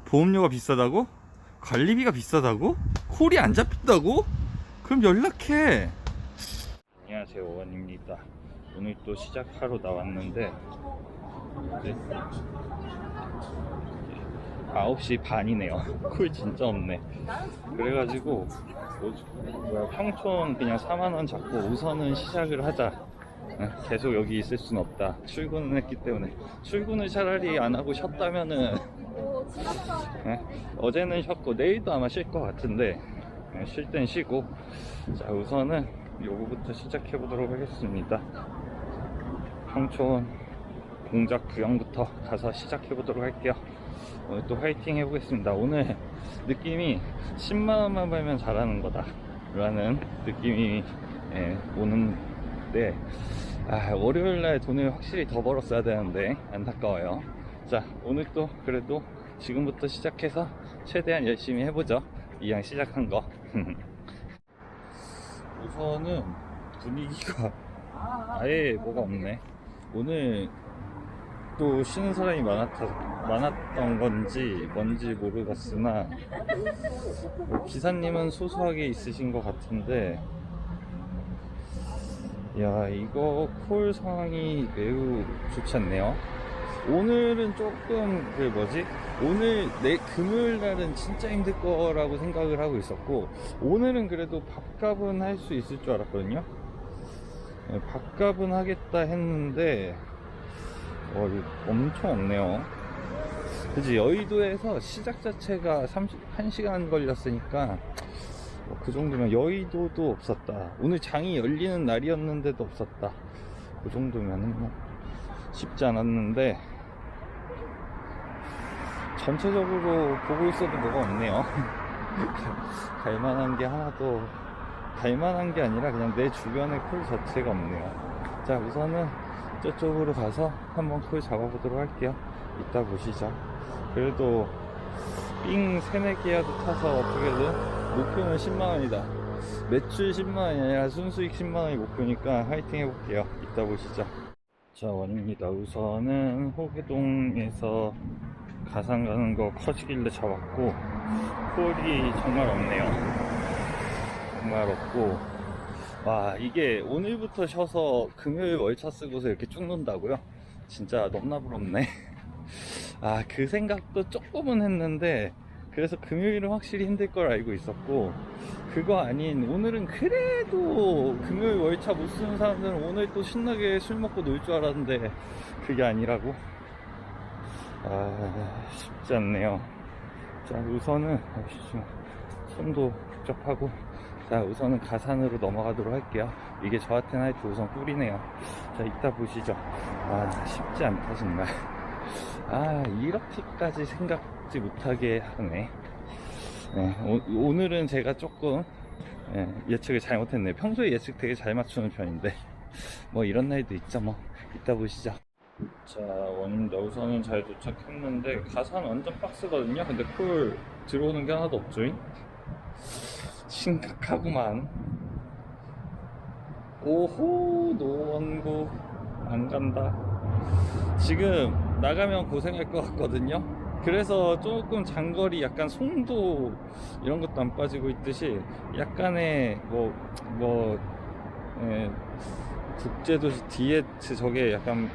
보험료가 비싸다고? 관리비가 비싸다고? 콜이 안 잡힌다고? 그럼 연락해. 안녕하세요, 원입니다. 오늘 또 시작하러 나왔는데 네. 9시 반이네요. 콜 진짜 없네. 그래가지고 평촌 그냥 4만원 잡고 우선은 시작을 하자. 계속 여기 있을 순 없다. 출근을 했기 때문에. 출근을 차라리 안 하고 쉬었다면은 어제는 쉬었고 내일도 아마 쉴 것 같은데 쉴 땐 쉬고. 자, 우선은 요거부터 시작해 보도록 하겠습니다. 평촌 공작 구형부터 가서 시작해 보도록 할게요. 오늘 또 화이팅 해보겠습니다. 오늘 느낌이 10만원만 벌면 잘하는 거다 라는 느낌이 오는데, 월요일날 돈을 확실히 더 벌었어야 되는데 안타까워요. 자, 오늘 또 그래도 지금부터 시작해서 최대한 열심히 해보죠. 이왕 시작한 거. 우선은 분위기가 아예 뭐가 없네. 오늘 또 쉬는 사람이 많았던 건지 뭔지 모르겠으나 기사님은 소소하게 있으신 것 같은데, 야, 이거 콜 상황이 매우 좋지 않네요. 오늘은 조금 오늘 금요일 날은 진짜 힘들 거라고 생각을 하고 있었고, 오늘은 그래도 밥값은 할 수 있을 줄 알았거든요. 밥값은 하겠다 했는데 이거 엄청 없네요. 그치, 여의도에서 시작 자체가 1시간 걸렸으니까 그 정도면, 여의도도 없었다. 오늘 장이 열리는 날이었는데도 없었다. 그 정도면은 뭐 쉽지 않았는데, 전체적으로 보고 있어도 뭐가 없네요. 갈만한 게 하나도, 갈만한 게 아니라 그냥 내 주변에 콜 자체가 없네요. 자, 우선은 저쪽으로 가서 한번 콜 잡아보도록 할게요. 이따 보시죠. 그래도 삥 3, 4개라도 타서 어떻게든, 목표는 10만원이다. 매출 10만원이 아니라 순수익 10만원이 목표니까 화이팅 해볼게요. 이따 보시죠. 자, 원입니다. 우선은 호계동에서 가상 가는 거 커지길래 잡았고, 콜이 정말 없네요. 정말 없고, 와, 이게 오늘부터 쉬어서 금요일 월차 쓰고서 이렇게 쭉 논다고요? 진짜 너무나 부럽네. 그 생각도 조금은 했는데, 그래서 금요일은 확실히 힘들 걸 알고 있었고, 그거 아닌 오늘은 그래도 금요일 월차 못 쓰는 사람들은 오늘 또 신나게 술 먹고 놀 줄 알았는데 그게 아니라고? 쉽지 않네요. 자, 우선은 손도 복잡하고, 자, 우선은 가산으로 넘어가도록 할게요. 이게 저한테는 하여튼 우선 꿀이네요. 자, 이따 보시죠. 쉽지 않다 정말. 이렇게까지 생각지 못하게 하네. 오늘은 제가 조금 예측을 잘못했네요. 평소에 예측 되게 잘 맞추는 편인데 뭐 이런 날도 있죠. 뭐 이따 보시죠. 자, 원입니다. 우선은 잘 도착했는데 가산 완전 박스거든요. 근데 콜 들어오는 게 하나도 없죠. 심각하구만. 오호, 노원구 안 간다. 지금 나가면 고생할 것 같거든요. 그래서 조금 장거리, 약간 송도 이런 것도 안 빠지고 있듯이 약간의 국제도시 디에트, 저게 약간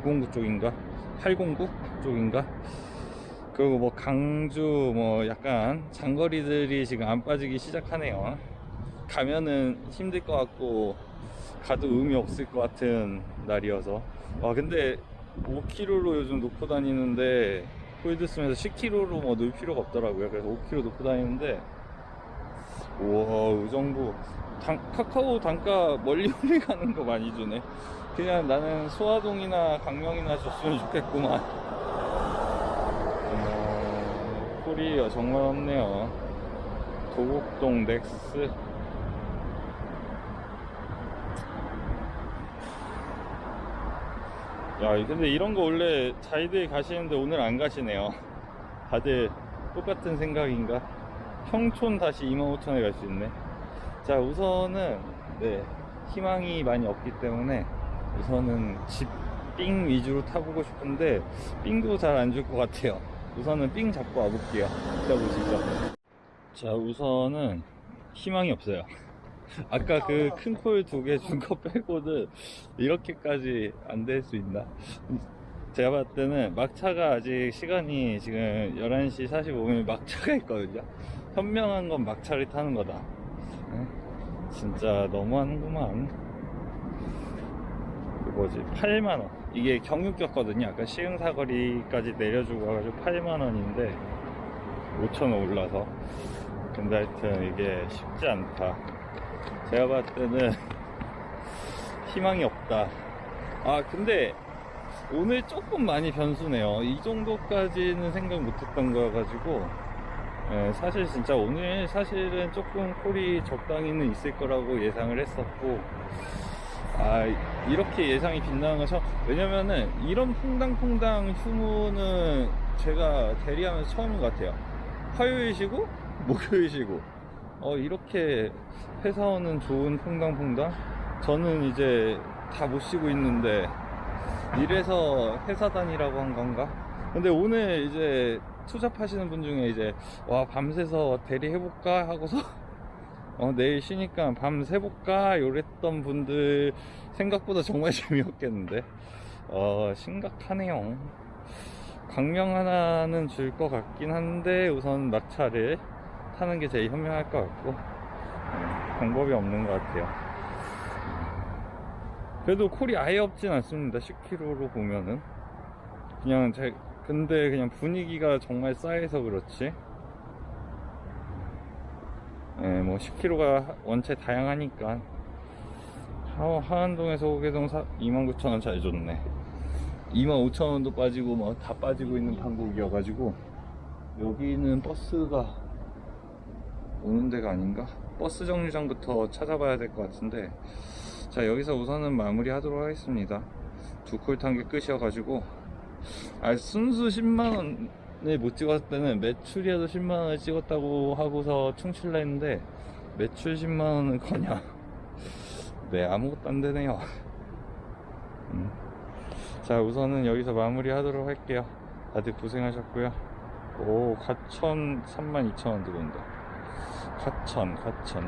909 쪽인가 809 쪽인가, 그리고 뭐 강주 뭐 약간 장거리들이 지금 안 빠지기 시작하네요. 가면은 힘들 것 같고 가도 의미 없을 것 같은 날이어서. 근데 5km로 요즘 놓고 다니는데, 콜드 쓰면서 10km로 뭐 놓을 필요가 없더라고요. 그래서 5km 놓고 다니는데, 우와, 의정부 카카오 단가 멀리 가는 거 많이 주네. 그냥 나는 소화동이나 강명이나 줬으면 좋겠구만. 콜이 정말 없네요. 도곡동 넥스. 야, 근데 이런 거 원래 자이들 가시는데 오늘 안 가시네요. 다들 똑같은 생각인가? 평촌 다시 25,000에 갈 수 있네. 자, 우선은 희망이 많이 없기 때문에 우선은 집 삥 위주로 타보고 싶은데 삥도 잘 안 줄 것 같아요. 우선은 삥 잡고 와볼게요. 이따 보시죠. 자, 우선은 희망이 없어요. 아까 그 큰 콜 2개 준 거 빼고는 이렇게까지 안 될 수 있나? 제가 봤을 때는 막차가 아직 시간이 지금 11시 45분 막차가 있거든요. 현명한 건 막차를 타는 거다. 진짜 너무하는구만. 그 뭐지, 8만원. 이게 경유꼈거든요. 아까 시흥사거리까지 내려주고 와가지고 8만원인데 5,000원 올라서. 근데 하여튼 이게 쉽지 않다. 제가 봤을 때는 희망이 없다. 아, 근데 오늘 조금 많이 변수네요. 이 정도까지는 생각 못했던 거여가지고, 사실 진짜 오늘 사실은 조금 콜이 적당히는 있을 거라고 예상을 했었고, 아, 이렇게 예상이 빗나간 거죠. 왜냐면은 이런 퐁당퐁당 휴무는 제가 대리하면서 처음인 것 같아요. 화요일 쉬고 목요일 쉬고, 이렇게 회사원은 좋은 퐁당퐁당. 저는 이제 다 못 쉬고 있는데 이래서 회사 다니라고 한 건가? 근데 오늘 이제 투잡하시는 분 중에 이제 와, 밤새서 대리해볼까 하고서 내일 쉬니까 밤새볼까 요랬던 분들 생각보다 정말 재미없겠는데. 심각하네요. 광명 하나는 줄 것 같긴 한데 우선 막차를 타는 게 제일 현명할 것 같고, 방법이 없는 것 같아요. 그래도 콜이 아예 없진 않습니다. 10km로 보면은 근데 그냥 분위기가 정말 싸해서 그렇지, 뭐 10km가 원체 다양하니까. 하안동에서 호계동 29,000원 잘 줬네. 25,000원도 빠지고 뭐 다 빠지고 있는 판국이어가지고 여기는 버스가 오는 데가 아닌가? 버스 정류장부터 찾아봐야 될 것 같은데. 자, 여기서 우선은 마무리 하도록 하겠습니다. 2콜 탄 게 끝이어가지고, 순수 10만원을 못 찍었을 때는 매출이라도 10만원을 찍었다고 하고서 충실라 했는데, 매출 10만원은 거냐? 네, 아무것도 안 되네요. 자, 우선은 여기서 마무리 하도록 할게요. 다들 고생하셨고요. 오, 가천 32,000원 들어온다. 가천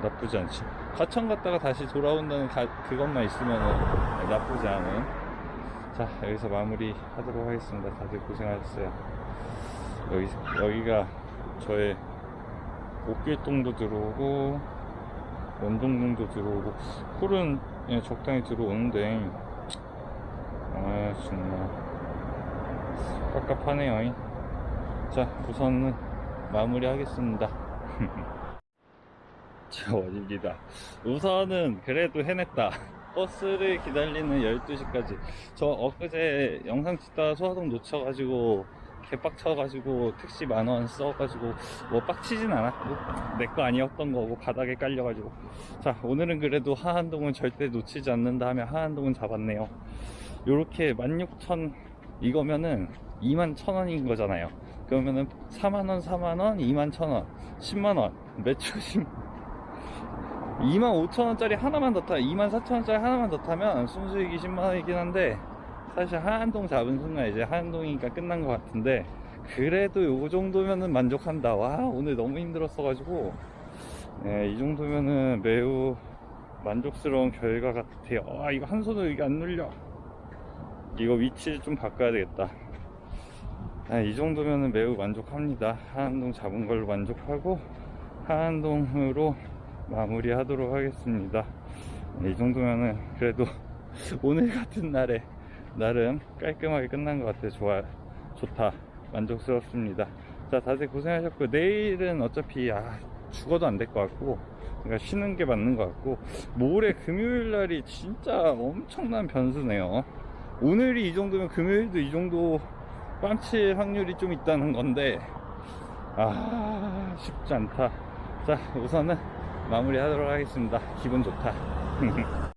나쁘지 않지. 가천 갔다가 다시 돌아온다는 그것만 있으면은 나쁘지 않은. 자, 여기서 마무리 하도록 하겠습니다. 다들 고생하셨어요. 여기가 저의 옥길동도 들어오고 원동동도 들어오고, 콜은 적당히 들어오는데 정말 깝깝하네요. 자, 우선은 마무리 하겠습니다. 자, 원입니다. 우선은 그래도 해냈다. 버스를 기다리는 12시까지. 저 엊그제 영상 찍다가 소화동 놓쳐가지고 개빡쳐가지고 택시 10,000원 써가지고 뭐 빡치진 않았고, 내 거 아니었던 거고 바닥에 깔려가지고. 자, 오늘은 그래도 하안동은 절대 놓치지 않는다 하면 하안동은 잡았네요. 요렇게 16,000 이거면은 21,000원인 거잖아요. 그러면은 4만원 21,000원 10만원 매출 25,000원짜리 하나만 더 24,000원짜리 하나만 더 타면 순수익이 10만원이긴 한데, 사실 하안동 잡은 순간 이제 하안동이니까 끝난 것 같은데, 그래도 요 정도면은 만족한다. 와, 오늘 너무 힘들었어가지고, 이 정도면은 매우 만족스러운 결과 같아요. 이거 한 손으로 이게 안 눌려. 이거 위치를 좀 바꿔야 되겠다. 이 정도면은 매우 만족합니다. 하안동 잡은 걸로 만족하고 하안동으로 마무리 하도록 하겠습니다. 이 정도면은 그래도 오늘 같은 날에 나름 깔끔하게 끝난 것 같아요. 좋다, 만족스럽습니다. 자, 다들 고생하셨고, 내일은 어차피 죽어도 안 될 것 같고, 그러니까 쉬는 게 맞는 것 같고, 모레 금요일 날이 진짜 엄청난 변수네요. 오늘이 이 정도면 금요일도 이 정도 뺨칠 확률이 좀 있다는 건데, 쉽지 않다. 자, 우선은 마무리 하도록 하겠습니다. 기분 좋다.